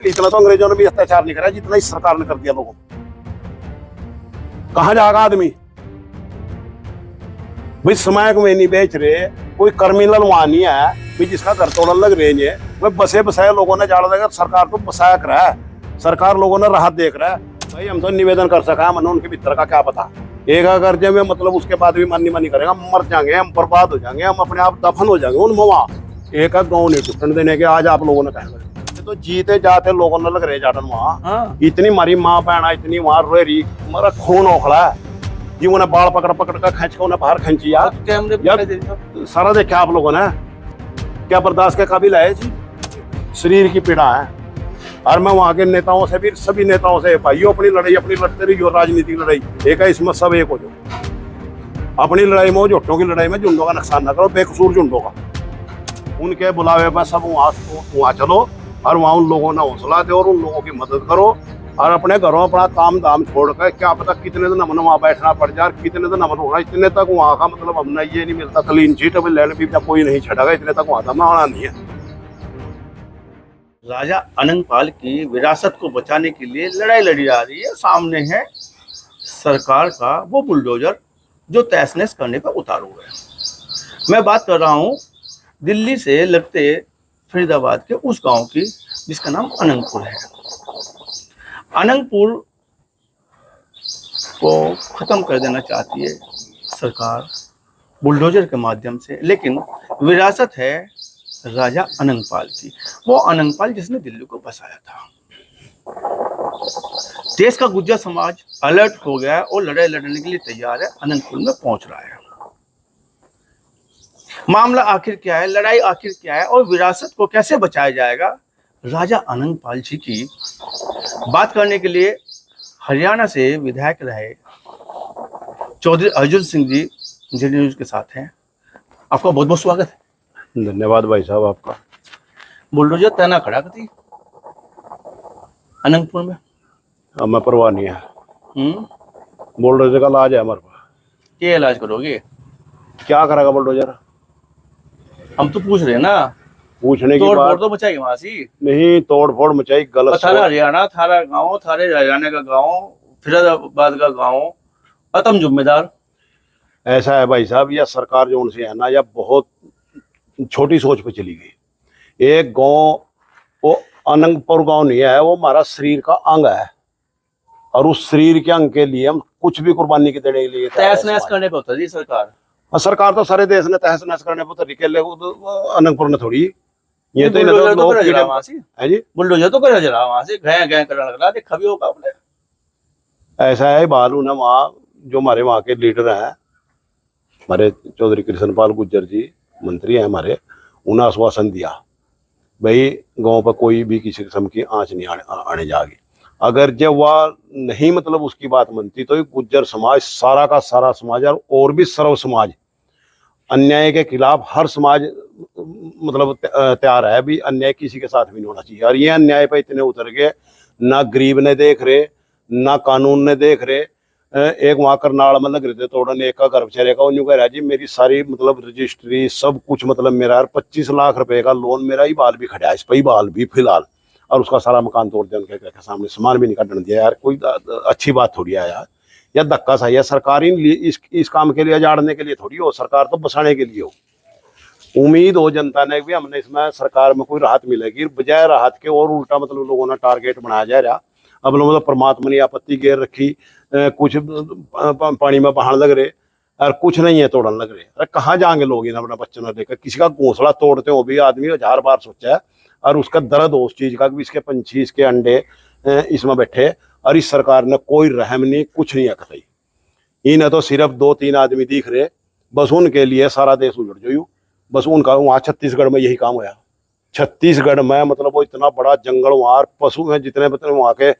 इतना तो अंग्रेजों ने भी अत्याचार नहीं करा जितना इस सरकार ने कर दिया लोगों को। कहां जाएगा आदमी भाई? समय को नहीं बेच रहे, कोई क्रिमिनल वहां नहीं है भाई जिसका घर तोड़न लग रहे हैं। वह बसे बसाए लोगों ने जाड़ देगा, सरकार तो बसाया कर रहा है, सरकार लोगों ने राहत देख रहा है। भाई हम तो निवेदन कर सका है, मन उनके भीतर का क्या पता। एक अगर जब मतलब उसके बाद भी मन नहीं करेगा, मर जाएंगे हम, बर्बाद हो जाएंगे हम, अपने आप दफन हो जाएंगे उनमें। वहां एक गाँव नहीं टूटने देने के आज आप लोगों ने कहा। तो जीते जाते लोगों ने लग रहे जाटन वहां। इतनी मारी माँ बहना इतनी वहां रो रही, मेरा खून ओखला है जी। उन्हें बाल पकड़ पकड़ कर खींच के उन्हें बाहर खींची यार। सारा देखा आप लोगों ने, क्या बर्दाश्त के काबिल है जी? शरीर की पीड़ा है। और मैं वहां के नेताओं से भी, सभी नेताओं से, भाइयों अपनी लड़ाई अपनी लड़ते रही, राजनीतिक लड़ाई एक है, इसमें सब एक हो जाओ। अपनी लड़ाई में, झोटों की लड़ाई में झुंडों का नुकसान ना करो, बेकसूर झुंडों का। उनके बुलावे पर सब वहां चलो और वहां उन लोगों ने हौसला दो और उन लोगों की मदद करो। और अपने घरों अपना काम धाम छोड़कर क्या पता कितने दिन हमने वहां बैठना पड़ जाए, कितने दिन हमने होना, इतने तक वहां का मतलब हमने ये नहीं मिलता क्लीन चीट अभी लेने भी कोई नहीं छड़ेगा, इतने तक वहां था आना नहीं है। राजा अनंगपाल की विरासत को बचाने के लिए लड़ाई लड़ी जा रही है। सामने है सरकार का वो बुलडोजर जो तहस नहस करने पर उतारू है। मैं बात कर रहा हूँ दिल्ली से लगते फरीदाबाद के उस गांव की जिसका नाम अनंगपुर है। अनंगपुर को खत्म कर देना चाहती है सरकार बुलडोजर के माध्यम से, लेकिन विरासत है राजा अनंगपाल की। वो अनंगपाल जिसने दिल्ली को बसाया था। देश का गुर्जर समाज अलर्ट हो गया है और लड़ाई लड़ने के लिए तैयार है, अनंतपुर में पहुंच रहा है। मामला आखिर क्या है, लड़ाई आखिर क्या है और विरासत को कैसे बचाया जाएगा, राजा अनंगपाल जी की बात करने के लिए हरियाणा से विधायक रहे चौधरी अर्जुन सिंह जी जी न्यूज के साथ हैं। आपका बहुत बहुत स्वागत है। धन्यवाद भाई साहब आपका। बुलडोजर तना खड़ा थी अनंतपुर में, हमें परवाह नहीं है। बुलडोजर का इलाज है हमारे पास। क्या इलाज करोगे? क्या करेगा बुलडोजर? हम तो पूछ रहे हैं ना। पूछने की तोड़ बात फोड़ तो मचाएगी वहां से नहीं, तोड़ फोड़ मचाई गलत। थारा हरियाणा, थारा गांव, थारे हरियाणा का गांव, फरीदाबाद का गांव और तुम जिम्मेदार। ऐसा है भाई साहब, यह सरकार जो उनसे है ना, यह बहुत छोटी सोच पे चली गई। एक गांव वो अनंगपुर गांव नहीं है, वो हमारा शरीर का अंग है और उस शरीर के अंग के लिए हम कुछ भी कुर्बानी के देने के लिए तहस नहस करने पे उतरी सरकार। सरकार तो सारे देश ने तहस नहस करने पर तरीके ले, अनंतपुर ने थोड़ी। ये तो बुलडोजर तो लोग करे जरा वहां से, है जी, बुलडोजर तो करे जरा वहां से, गए गए करने लगा, देखा भी होगा आपने। ऐसा है बालू ने वहाँ जो हमारे वहाँ के लीडर हैं, हमारे चौधरी कृष्णपाल गुर्जर जी मंत्री हैं हमारे, उन्हें आश्वासन दिया भाई गांव पर कोई भी किसी किस्म की आंच नहीं आने जाएगी। अगर जब वह नहीं मतलब उसकी बात मनती तो गुर्जर समाज, सारा का सारा समाज और भी सर्व समाज अन्याय के खिलाफ, हर समाज मतलब तैयार है भी। अन्याय किसी के साथ भी नहीं होना चाहिए। और ये अन्याय पर इतने उतर गए, ना गरीब ने देख रहे ना कानून ने देख रहे। एक वहां करनाल में लग रहे थे तोड़ने, एक का घर बेचारे का उन्होंने कह रहा जी मेरी सारी मतलब रजिस्ट्री सब कुछ मतलब मेरा 25 लाख रुपए का लोन मेरा ही बाल भी खड़ा है, इस पर ही बाल भी फिलहाल, और उसका सारा मकान तोड़ दिया उनके सामने, सामान भी नहीं काटने दिया। यार कोई अच्छी बात थोड़ी है यार, या धक्का सा है। सरकार ही इस काम के लिए जाड़ने के लिए थोड़ी हो, सरकार तो बसाने के लिए हो। उम्मीद हो जनता ने भी हमने इसमें सरकार में कोई राहत मिलेगी, बजाय राहत के और उल्टा मतलब लोगों ने टारगेट बनाया जा रहा। अब लोगों ने परमात्मा ने आपत्ति घेर रखी, कुछ पानी में बहाने लग रहे और कुछ नहीं है तोड़ने लग रहे। अरे कहाँ जाएंगे लोग इन अपना बच्चों ने लेकर? किसी का घोंसला तोड़ते हो भी आदमी 1000 बार सोचा है, और उसका दर्द हो उस चीज का भी, इसके पंछी इसके अंडे इसमें बैठे, और इस सरकार ने कोई रहम नहीं, कुछ नहीं अकताई। इन्हें तो सिर्फ 2-3 आदमी दिख रहे, बस उनके लिए सारा देश उजड़ जायू। बस उनका वहाँ छत्तीसगढ़ में यही काम होया। छत्तीसगढ़ में मतलब वो इतना बड़ा जंगल, वहाँ पशु हैं जितने मतलब वहाँ के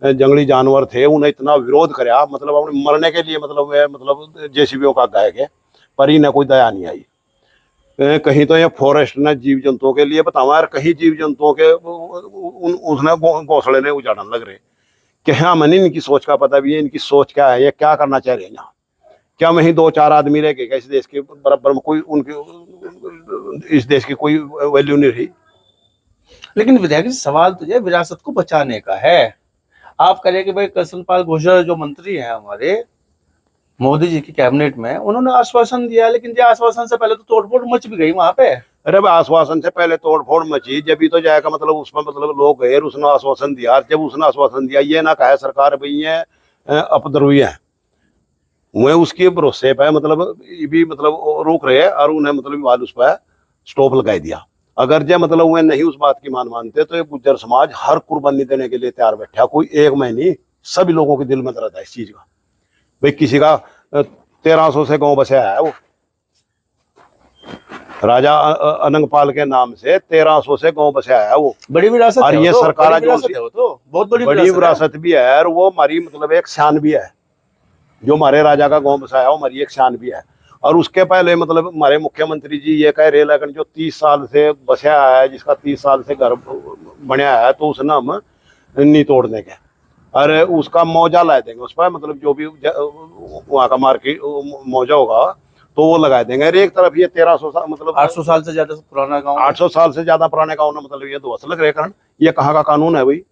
जंगली जानवर थे, उन्हें इतना विरोध कराया, मतलब अपने मरने के लिए मतलब जेसीबीओं का गाय के, पर इन्हें कोई दया नहीं आई। कहीं तो ये फॉरेस्ट ने जीव जंतुओं के लिए बतावा यार, कहीं जीव जंतुओं के उसने घोंसले ने उजाड़ने लग रहे। क्या मैंने इनकी सोच का पता भी है, इनकी सोच क्या है, ये क्या करना चाह रहे हैं यहाँ? क्या वहीं 2-4 आदमी रह गए इस देश के बराबर में? कोई उनके इस देश की कोई वैल्यू नहीं रही? लेकिन विधायक जी, सवाल तो ये विरासत को बचाने का है। आप कह रहे हैं कि भाई कृष्णपाल गुर्जर जो मंत्री हैं हमारे मोदी जी की कैबिनेट में, उन्होंने आश्वासन दिया, लेकिन ये आश्वासन से पहले तो तोड़फोड़ मच भी गई वहां पे। अरे भाई, आश्वासन से पहले तोड़फोड़ मची, जब भी तो जाएगा मतलब उसमें मतलब लोग गए, उसने आश्वासन दिया। जब उसने आश्वासन दिया, ये ना कहे सरकार भाई ये अपद्रवी है, मैं उसके भरोसे पे मतलब ये भी मतलब रोक रहे हैं, और उन्हें मतलब वाल उस पर स्टॉप लगाई दिया। अगर जो मतलब वे नहीं उस बात की मानते तो ये गुज्जर समाज हर कुर्बानी देने के लिए तैयार बैठा। कोई एक में नहीं, सभी लोगों के दिल में दर्द है इस चीज का। भाई किसी का 1300 से गांव बसाया है, वो राजा अनंगपाल के नाम से 1300 से गांव बसाया है वो। बड़ी विरासत और है ये वो तो, सरकार बड़ी जो विरासत है वो तो, बहुत बड़ी बड़ी विरासत है। विरासत भी है, और वो हमारी मतलब एक शान भी है। जो हमारे राजा का गांव बसाया वो हमारी एक शान भी है। और उसके पहले मतलब हमारे मुख्यमंत्री जी ये कह रहे, लेकिन जो 30 साल से बसाया है, जिसका 30 साल से घर बनया है, तो उसने हम नहीं तोड़ने के, अरे उसका मौजा ला देंगे उस पर, मतलब जो भी वहाँ का मार्केट मौजा होगा तो वो लगा देंगे। अरे एक तरफ ये 1300 साल मतलब 800 साल से ज्यादा पुराना गांव है। 800 साल से ज्यादा पुराने गाँव ने मतलब ये ध्वस्त लग रहे कारण, ये कहाँ का कानून है भाई?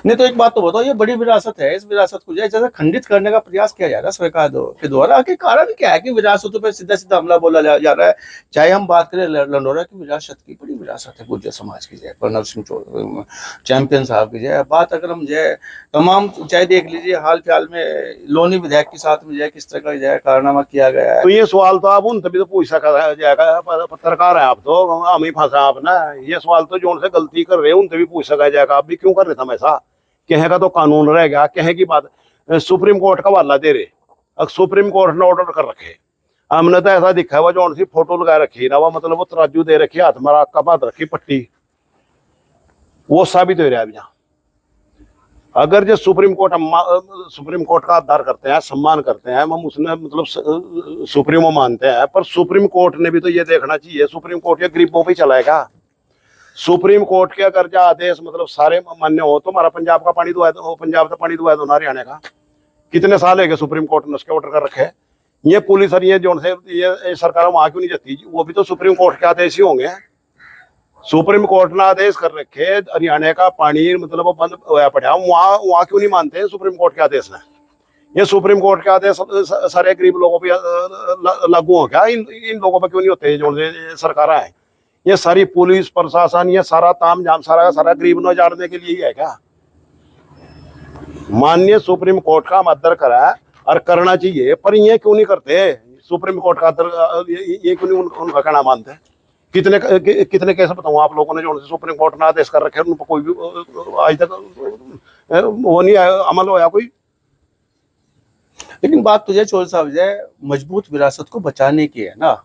नहीं तो एक बात तो बताओ, ये बड़ी विरासत है, इस विरासत को जैसे खंडित करने का प्रयास किया जा रहा है सरकार के द्वारा। आखिर कारण क्या है कि विरासतों पर सीधा सीधा हमला बोला जा रहा है? चाहे हम बात करें लंडोरा की विरासत की, बड़ी विरासत है गुर्जर समाज की, जय प्रणव सिंह चैंपियन साहब की, जय बात अगर हम जय तमाम, चाहे देख लीजिए हाल फिलहाल में लोनी विधायक के साथ में जय किस तरह का जय कारनामा किया गया है। तो ये सवाल तो आप उन तभी तो पूछ सका जाएगा, पत्रकार है आप, तो हम ही फंसा आपने। ये सवाल तो जो उनसे गलती कर रहे हैं उन तभी पूछ सका जाएगा, आप भी क्यों कर रहे थे ऐसा? कहे का तो कानून रहेगा, कहे की बात सुप्रीम कोर्ट का हवाला दे रहे। अब सुप्रीम कोर्ट ने ऑर्डर कर रखे, हमने तो ऐसा दिखा हुआ जो उनकी फोटो लगा रखी ना, वो मतलब वो तराजू दे रखी, हाथ में का बात रखी पट्टी, वो साबित हो रहा है अभी। यहाँ अगर जो सुप्रीम कोर्ट का आधार करते हैं, सम्मान करते हैं, हम उसने मतलब सुप्रीमो मानते हैं, पर सुप्रीम कोर्ट ने भी तो ये देखना चाहिए, सुप्रीम कोर्ट ये गरीबों पे चलाएगा? सुप्रीम कोर्ट के अगर जो आदेश मतलब सारे मान्य हो, तो हमारा पंजाब का पानी दुआ दो, पंजाब का पानी दुआ दो ना, हरियाणा का कितने साल है कि सुप्रीम कोर्ट ने उसके ऑर्डर कर रखे। ये पुलिस और ये जो से ये सरकार वहां क्यों नहीं जाती? वो भी तो सुप्रीम कोर्ट के आदेश ही होंगे। सुप्रीम कोर्ट ने आदेश कर रखे हरियाणा का पानी मतलब वो बंद होया पड़ा, वहां क्यों नहीं मानते सुप्रीम कोर्ट के आदेश ने? ये सुप्रीम कोर्ट के आदेश सारे गरीब लोगों पे लागू हो क्या? इन लोगों पे क्यों नहीं होते जो सरकार है? ये सारी पुलिस प्रशासन, ये सारा ताम झाम सारा का सारा गरीब न जाड़ने के लिए ही है क्या? माननीय सुप्रीम कोर्ट का आदर करा और करना चाहिए, पर ये क्यों नहीं करते? सुप्रीम कोर्ट का आदर ये क्यों नहीं उनका कहना मानते? कितने केस बताऊं आप लोगों ने जो सुप्रीम कोर्ट ने आदेश कर रखे, उन पर कोई भी आज तक वो नहीं अमल होया कोई। लेकिन बात तो चोल साहब मजबूत विरासत को बचाने की है ना।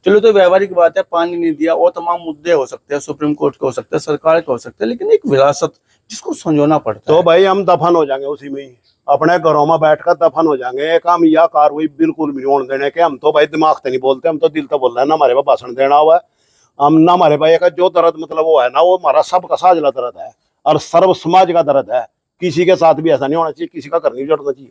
चलो तो व्यवहारिक बात है, पानी नहीं दिया और तमाम मुद्दे हो सकते हैं, सुप्रीम कोर्ट के हो सकते हैं, सरकार के हो सकते हैं, लेकिन एक विरासत जिसको संजोना पड़ता तो है। भाई हम दफन हो जाएंगे उसी में ही, अपने घरों में बैठकर दफन हो जाएंगे। एक हम यह कार्रवाई बिल्कुल भी होने देने के, हम तो भाई दिमाग से नहीं बोलते, हम तो दिल तो बोल रहे हैं ना, हमारे पास भाषण देना हुआ है हम ना, हमारे भाई का जो दर्द मतलब वो है ना, वो हमारा सबका साझला दर्द है और सर्व समाज का दर्द है। किसी के साथ भी ऐसा नहीं होना चाहिए, किसी का घर नहीं जोड़ना चाहिए।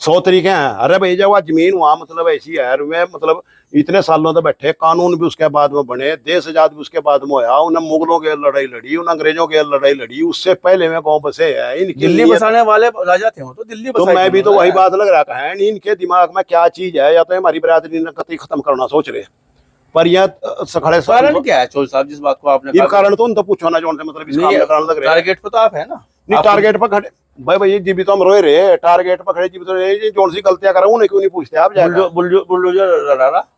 100 तरीके हैं। अरे भाई जब वहाँ जमीन वहाँ मतलब ऐसी है, मैं मतलब इतने सालों से बैठे, कानून भी उसके बाद में बने, देश आजाद भी उसके बाद में होया, उन्हें मुगलों की लड़ाई लड़ी, उन अंग्रेजों की लड़ाई लड़ी, उससे पहले में गाँव बसे है। दिल्ली बसाने वाले राजा थे, तो दिल्ली तो मैं भी तो वही बात लग रहा है, इनके दिमाग में क्या चीज है, या तो हमारी बरादरी ने कतई खत्म करना सोच रहे, पर यह सखड़े कारण क्या है चोल साहब, जिस बात को आपने ये कारण तो उन तो पूछो ना, जो मतलब इस काम में कारण लग रहा है। टारगेट पे तो आप है ना, नहीं टारगेट पर खड़े भाई जी भी तो हम रोए रहे, टारगेट पर खड़े जी भी तो रहे, जो सी गलतियां कर उन्हें क्यों नहीं पूछते आप?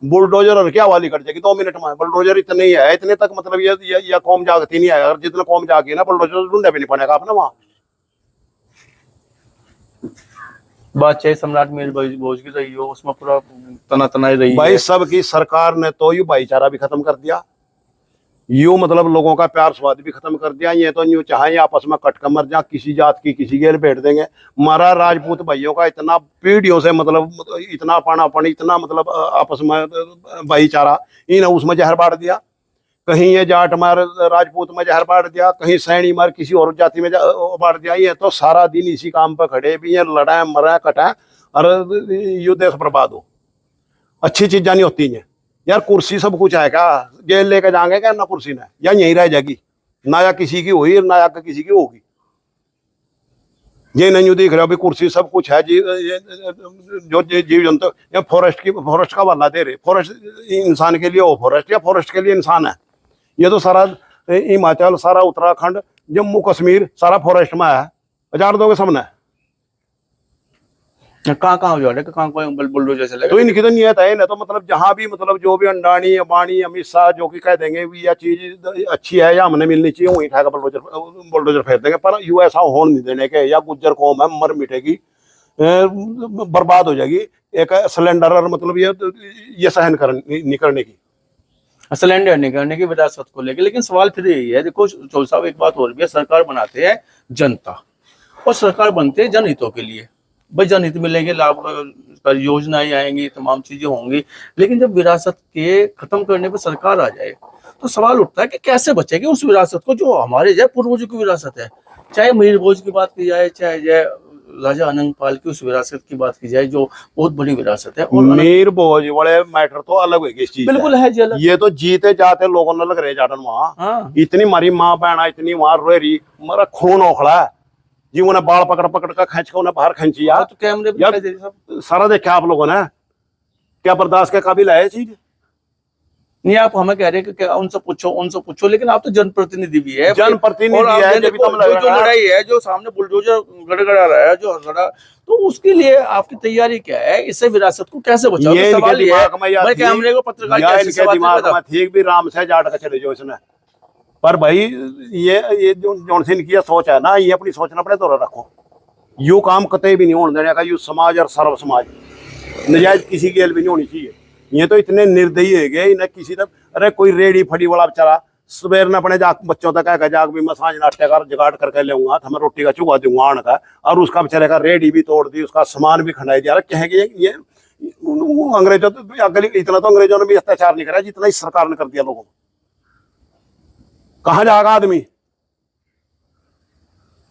बुलडोजर और क्या वाली कट जाएगी 2 मिनट में? बुलडोजर इतने ही है, इतने तक मतलब ये कौम जागती नहीं है। अगर जितना कौम जागी ना, बुलडोजर ढूंढे भी नहीं पाने का अपना वहां। बादशाही सम्राट मेल भोज की रही हो, उसमें पूरा तना तना रही भाई सबकी सरकार ने तो यू भाईचारा भी खत्म कर दिया, यूं मतलब लोगों का प्यार स्वाद भी खत्म कर दिया। ये तो यूं चाहे आपस में कट कर मर जा, किसी जात की किसी के लपेट देंगे। हमारा राजपूत भाइयों का इतना पीढ़ियों से मतलब इतना पानापन, इतना मतलब आपस में भाईचारा, इन उसमें जहर बांट दिया। कहीं ये जाट मार राजपूत में जहर बांट दिया, कहीं सैनी मार किसी और जाति में बांट दिया। ये तो सारा दिन इसी काम पर खड़े भी ये लड़ाए मरे कटाए और यू देश बर्बाद हो। अच्छी चीज़ें नहीं होती हैं, यार कुर्सी सब कुछ है क्या? जेल लेके जाएंगे क्या ना कुर्सी ने, या यहीं रह जाएगी? ना या किसी की हुई ना या किसी की होगी। ये नहीं दिख रहा अभी कुर्सी सब कुछ है जी। जो जीव जंतु या फॉरेस्ट का वाला दे रहे, फॉरेस्ट इंसान के लिए वो फॉरेस्ट या फॉरेस्ट के लिए इंसान है। ये तो सारा हिमाचल, सारा उत्तराखंड, जम्मू कश्मीर सारा फॉरेस्ट में है। हजार दोगे सबने कहाँ हो जाएगा, कहाँ बुलडोजर चलेगा? तो इनकी तो नियत है ना, तो मतलब जहां भी मतलब जो भी अंडानी अंबानी अमित शाह जो कि कह देंगे भी यह चीज अच्छी है या हमने मिलनी चाहिए, वही उठाकर बुलडोजर फेंक देंगे। पर यू ऐसा होने नहीं देने के, या गुज्जर कौम है मर मिटेगी, बर्बाद हो जाएगी एक सिलेंडर, और मतलब ये सहन नहीं करने की, सिलेंडर नहीं करने की विरासत को लेकर। लेकिन सवाल फिर यही है, देखो चौल साहब, एक बात और भी है, सरकार बनाते हैं जनता और सरकार बनते हैं जनहितों के लिए। भाई जनहित मिलेंगे, लाभ परियोजनाएं आएंगी, तमाम चीजें होंगी, लेकिन जब विरासत के खत्म करने पर सरकार आ जाए तो सवाल उठता है कि कैसे बचेगी उस विरासत को जो हमारे जो पूर्वजों की विरासत है। चाहे मीर भोज की बात की जाए, चाहे जय राजा अनंग पाल की उस विरासत की बात की जाए जो बहुत बड़ी विरासत है। और मीर भोज वाले मैटर तो अलग है इस चीज, बिल्कुल है जी अलग। ये तो जीते जाते लोगों ने लग रहे जाटन वहां। हाँ। इतनी मारी माँ बहना, इतनी वहां रो रही, मेरा खून ओखड़ा है जी। उन्हें बाल पकड़ पकड़ कर खींच के उन्हें बाहर खींची यार। तो कैमरे यार पे सब सारा देखा आप लोगों ने, क्या बर्दाश्त के काबिल है ये चीज? नहीं, आप हमें कह रहे हैं कि उनसे पूछो, लेकिन आप तो जनप्रतिनिधि भी है। जनप्रतिनिधि है, जब जो लड़ाई है, जो सामने बुलडोजर गड़गड़ा रहा है, जो गड़ा, तो उसके लिए आपकी तैयारी क्या है? इससे विरासत को कैसे बचाओ? ये सवाल इनके ये है, दिमाग में या भाई कैमरे को पत्रकार या कैसे इनके सवाल दिमाग नहीं में ठीक भी राम से जाट का चले जो इसने। पर भाई ये जो से इनकी सोच है ना, ये अपनी सोच ना अपने दौरा रखो। यू काम कतई भी नहीं होने देने का। यू समाज और सर्व समाज नजायज किसी की भी नहीं होनी चाहिए। ये तो इतने निर्दयी है गए इन्हें किसी तक। अरे कोई रेडी फड़ी वाला बेचारा सवेर ने अपने जाग बच्चों तक कह जाग भी मैं सांझ नाट्य का जुगाड़ करके लेऊंगा, तो मैं रोटी का चुगा दूंगा आण का, और उसका बेचारे का रेडी भी तोड़ दी, उसका सामान भी खंडाई दिया। कहेंगे ये अंग्रेजों तो इतना तो अंग्रेजों ने भी अत्याचार नहीं करा जितना इस सरकार ने कर दिया लोगों को। कहाँ जाएगा आदमी?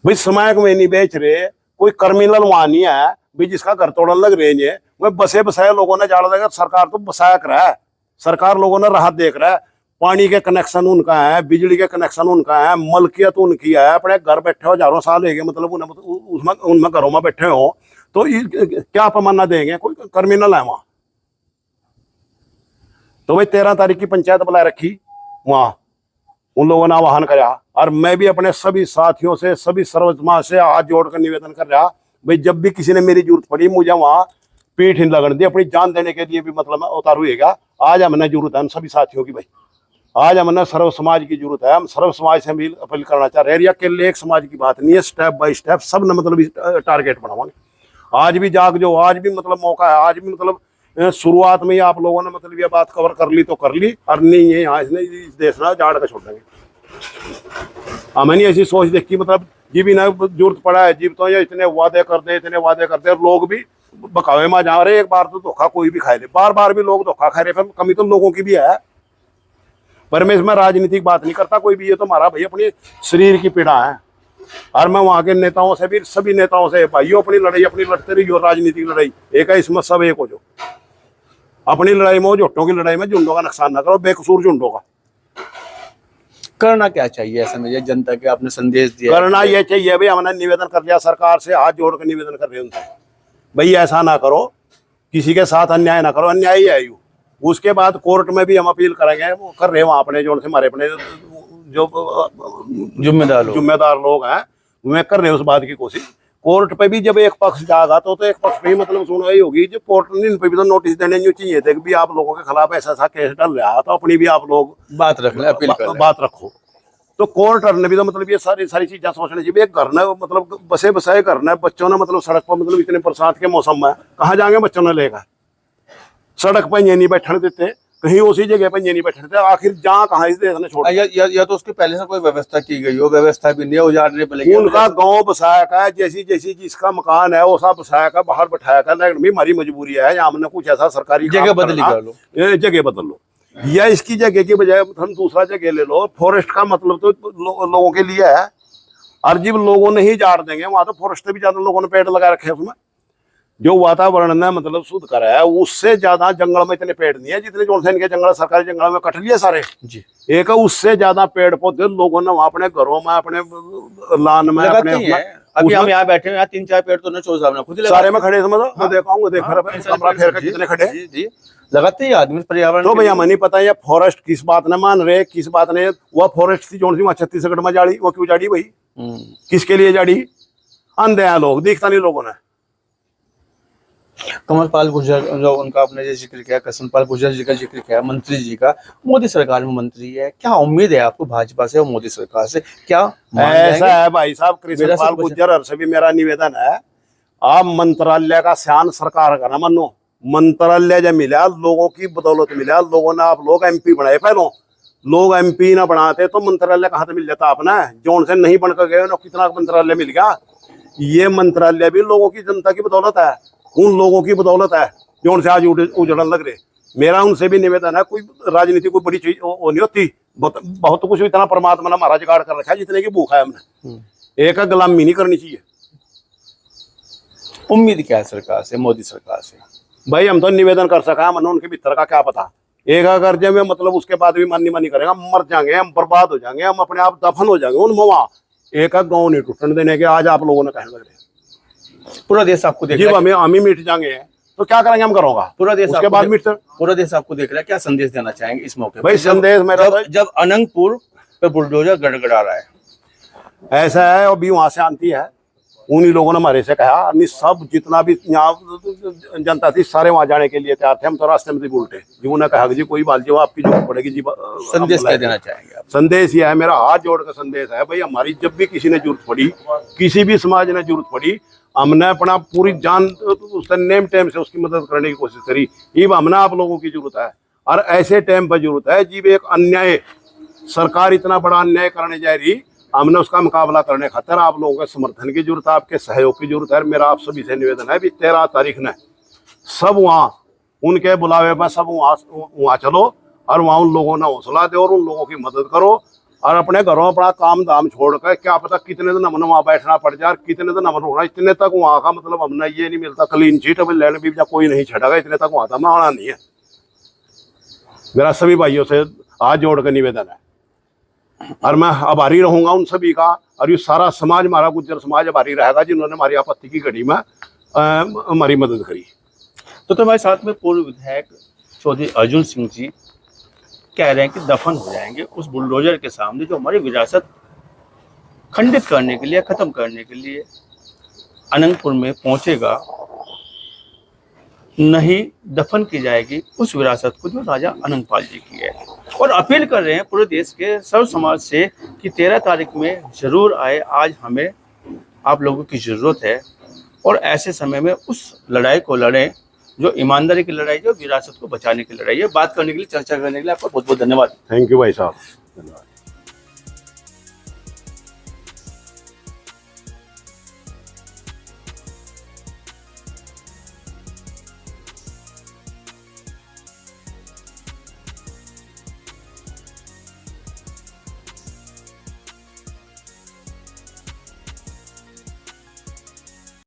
भाई समय में नहीं बेच रहे, कोई क्रिमिनल वहां नहीं है भाई जिसका घर तोड़न लग रहे हैं। वह बसे बसाए लोगों ने जाड़ देगा, सरकार तो बसाया कर रहा है, सरकार लोगों ने राहत देख रहा है। पानी के कनेक्शन उनका है, बिजली के कनेक्शन उनका है, मलकियत उनकी है, अपने घर बैठे हो हजारों साल है, मतलब उनमें घरों में बैठे हो, तो क्या पैमाना देंगे? कोई क्रिमिनल है वहां? तो भाई 13 तारीख की पंचायत बुला रखी वहां, उन लोगों ने आह्वान करा, और मैं भी अपने सभी साथियों से, सभी सर्व समाज से हाथ जोड़कर निवेदन कर रहा, भाई जब भी किसी ने मेरी जरूरत पड़ी मुझे वहां पीठ नहीं लगन दी, अपनी जान देने के लिए भी मतलब उतारू हुएगा। आज हमने जरूरत है हम सभी साथियों की, भाई आज हमने सर्व समाज की जरूरत है। हम सर्व समाज से भी अपील करना चाह रहे हैं, या अकेले एक समाज की बात नहीं है, स्टेप बाय स्टेप सब ने मतलब टारगेट बनावांगे। आज भी जाग जो, आज भी मतलब मौका है, आज भी मतलब शुरुआत में ही आप लोगों ने मतलब ये बात कवर कर ली तो कर ली, और नहीं है यहाँ इसने इस देश ना जाड़ का छोड़ देंगे। हमें नहीं ऐसी सोच देखी मतलब जी भी ना जरूरत पड़ा है जीव तो या इतने वादे कर दे, लोग भी बकावे में जा रहे। एक बार तो धोखा कोई भी खाए ले, बार बार भी लोग धोखा खा रहे, फिर कमी तो लोगों की भी है। पर मैं इसमें राजनीतिक बात नहीं करता कोई भी, ये तो हमारा भाई अपने शरीर की पीड़ा है। और मैं वहां के नेताओं से भी, सभी नेताओं से, भाइयों अपनी लड़ाई अपनी लड़ते रही, राजनीतिक लड़ाई एक है, इसमें सब एक हो जो। अपनी लड़ाई में, झोटों की लड़ाई में झुंडों का नुकसान ना करो, बेकसूर झुंडों का। करना क्या चाहिए ऐसे में? जनता के आपने संदेश दिया, करना यह चाहिए भाई, हमने निवेदन कर दिया सरकार से, हाथ जोड़ कर निवेदन कर रहे हैं उनसे, भाई ऐसा ना करो, किसी के साथ अन्याय ना करो, अन्याय ही है यू। उसके बाद कोर्ट में भी हम अपील करेंगे, वो कर रहे हैं वहाँ अपने जो हमारे अपने जो जिम्मेदार लोग हैं, वे कर रहे हैं उस बात की कोशिश। कोर्ट पे भी जब एक पक्ष जाएगा तो एक पक्ष पे ही मतलब सुनवाई होगी। जो कोर्ट ने इन पे भी तो नोटिस देने चाहिए थे कि भी आप लोगों के खिलाफ ऐसा ऐसा केस डल रहा है, तो अपनी भी आप लोग बात रख लें, अपील कर लें, बात रखो। तो कोर्ट ने भी तो मतलब ये सारी सीजें सोचनी चाहिए। एक घर ने मतलब बसे बसाए घर ने, बच्चों ने मतलब सड़क पर मतलब इतने बरसात के मौसम में कहाँ जाएंगे बच्चों ने लेकर? सड़क पर ये नहीं बैठने देते, कहीं उसी जगह पर ये नहीं बैठने देते। आखिर जहाँ कहाँ इस देश ने छोड़ या तो उसके पहले से कोई व्यवस्था की गई हो, व्यवस्था भी नहीं, उजाड़ने पे लगे। उनका गांव बसाया का, जैसी जैसी जिसका मकान है वो सब बसाया का, बाहर बैठाया का। लेकिन भी हमारी मजबूरी है, यहाँ हमने कुछ ऐसा सरकारी जगह बदली कर लो, जगह बदल लो, या इसकी जगह की बजाय हम दूसरा जगह ले लो। फॉरेस्ट का मतलब तो लोगों के लिए है, और जब लोगों ने ही जाड़ देंगे वहां, तो फॉरेस्ट से भी ज्यादा लोगों ने पेड़ लगा रखे हैं उसमें। जो वातावरण ने मतलब शुद्ध करा है, उससे ज्यादा जंगल में इतने पेड़ नहीं है जितने जो इनके जंगल सरकारी जंगल में कट लिए सारे। जी, एक उससे ज्यादा पेड़ पौधे लोगों ने वहाँ अपने घरों में, अपने लान में, लगाते अपने ही हैं। अभी हम यहाँ बैठे हैं, यहाँ 3-4 पेड़ तो चौधरी साहब ने खुद ही लगाए। सारे में खड़े समझो। मैं देखा हूँ, देख रहा हाँ, कमरा फेर के जी, कितने खड़े। जी, जी, लगाते ही आदमी पर्यावरण तो के भैया लिए। हमें नहीं पता ये फॉरेस्ट किस बात ने मान रहे, किस बात ने। वह फॉरेस्ट थी जो वहाँ छत्तीसगढ़ में जाड़ी, वो क्यों जाड़ी भाई? किसके लिए जाड़ी? अंधे हैं लोग, दिखता नहीं लोगों ने। कमलपाल गुर्जर जो उनका आपने जो जिक्र किया, कृष्णपाल गुर्जर जी का जिक्र किया, मंत्री जी का, मोदी सरकार में मंत्री है, क्या उम्मीद है आपको भाजपा से और मोदी सरकार से? क्या मान ऐसा जाएंगे? है भाई साहब, कृष्णपाल गुर्जर और से भी मेरा निवेदन है, आप मंत्रालय का शान सरकार का ना मानो। मंत्रालय जब मिला लोगों की बदौलत मिला, लोगों ने आप लोग एमपी बनाए। पहले लोग एमपी ना बनाते तो मंत्रालय कहाँ से मिल जाता आपने? जोन से नहीं बनकर गए ना, कितना मंत्रालय मिल गया। ये मंत्रालय भी लोगों की, जनता की बदौलत है, उन लोगों की बदौलत है जो उनसे आज उजड़न लग रहे। मेरा उनसे भी निवेदन है, कोई राजनीति कोई बड़ी चीज वो नहीं होती, बहुत कुछ इतना परमात्मा ने हमारा जुगाड़ कर रखा है जितने की भूख है हमने। एक गुलामी नहीं करनी चाहिए। उम्मीद क्या है सरकार से, मोदी सरकार से? भाई हम तो निवेदन कर सका, मन उनके भीतर का क्या पता। एक अगर जब में मतलब उसके बाद भी मानी करेगा, मर जाएंगे हम, बर्बाद हो जाएंगे हम, अपने आप दफन हो जाएंगे उन मवा। एक गाँव नहीं टूटने देने के आज आप लोगों ने कहने लग रहे। पूरा देश आपको देख जी रहा है, हम ही मिट जाएंगे तो क्या करेंगे हम? करोगा पूरा देश उसके आपको बाद देख- मिट। पूरा देश आपको देख रहा है, क्या संदेश देना चाहेंगे इस मौके भाई पर? संदेश मेरा जब अनंतपुर पे बुलडोजर गड़गड़ा रहा है। ऐसा है, और भी वहां से आती है, उन्हीं लोगों ने हमारे से कहा, नहीं सब जितना भी यहाँ जनता थी सारे वहां जाने के लिए तैयार थे, हम तो रास्ते में थे उल्टे जी। उन्होंने कहा कि जी कोई बात जो आपकी जरूरत पड़ेगी जी। संदेश क्या देना चाहेंगे आप? संदेश यह है, मेरा हाथ जोड़ का संदेश है भाई, हमारी जब भी किसी ने जरूरत पड़ी, किसी भी समाज ने जरूरत पड़ी, हमने अपना पूरी जान उसका नेम टाइम से उसकी मदद करने की कोशिश करी। ये हमने आप लोगों की जरूरत है, और ऐसे टाइम पर जरूरत है जी। एक अन्याय, सरकार इतना बड़ा अन्याय करने जा रही, हमने उसका मुकाबला करने खातिर आप लोगों के समर्थन की जरूरत है, आपके सहयोग की जरूरत है। मेरा आप सभी से निवेदन है भी 13 तारीख ने सब वहाँ उनके बुलावे में सब वहाँ चलो, और वहाँ उन लोगों ने हौसला दो और उन लोगों की मदद करो। और अपने घरों अपना काम धाम छोड़कर, क्या पता कितने दिन हमने वहाँ बैठना पड़ जाए, कितने दिन हमने रोना, इतने तक वहाँ का मतलब हमने ये नहीं मिलता क्लीन चीट, अभी लैंड भी कोई नहीं छड़ेगा, इतने तक वहाँ था मैं आना नहीं है। मेरा सभी भाइयों से हाथ जोड़ कर निवेदन है, और मैं आभारी रहूंगा उन सभी का, और ये सारा समाज, हमारा गुज्जर समाज आभारी रहेगा जिन्होंने हमारी आपत्ति की घड़ी में हमारी मदद करी। तो हमारे साथ में पूर्व विधायक चौधरी अर्जुन सिंह जी कह रहे हैं कि दफन हो जाएंगे उस बुलडोजर के सामने जो हमारी विरासत खंडित करने के लिए, खत्म करने के लिए अनंतपुर में पहुंचेगा। नहीं दफन की जाएगी उस विरासत को जो राजा अनंगपाल जी की है। और अपील कर रहे हैं पूरे देश के सर्व समाज से कि 13 तारीख में जरूर आए, आज हमें आप लोगों की जरूरत है। और ऐसे समय में उस लड़ाई को लड़ें जो ईमानदारी की लड़ाई, जो विरासत को बचाने की लड़ाई है। बात करने के लिए, चर्चा करने के लिए आपका बहुत बहुत धन्यवाद। थैंक यू भाई साहब, धन्यवाद।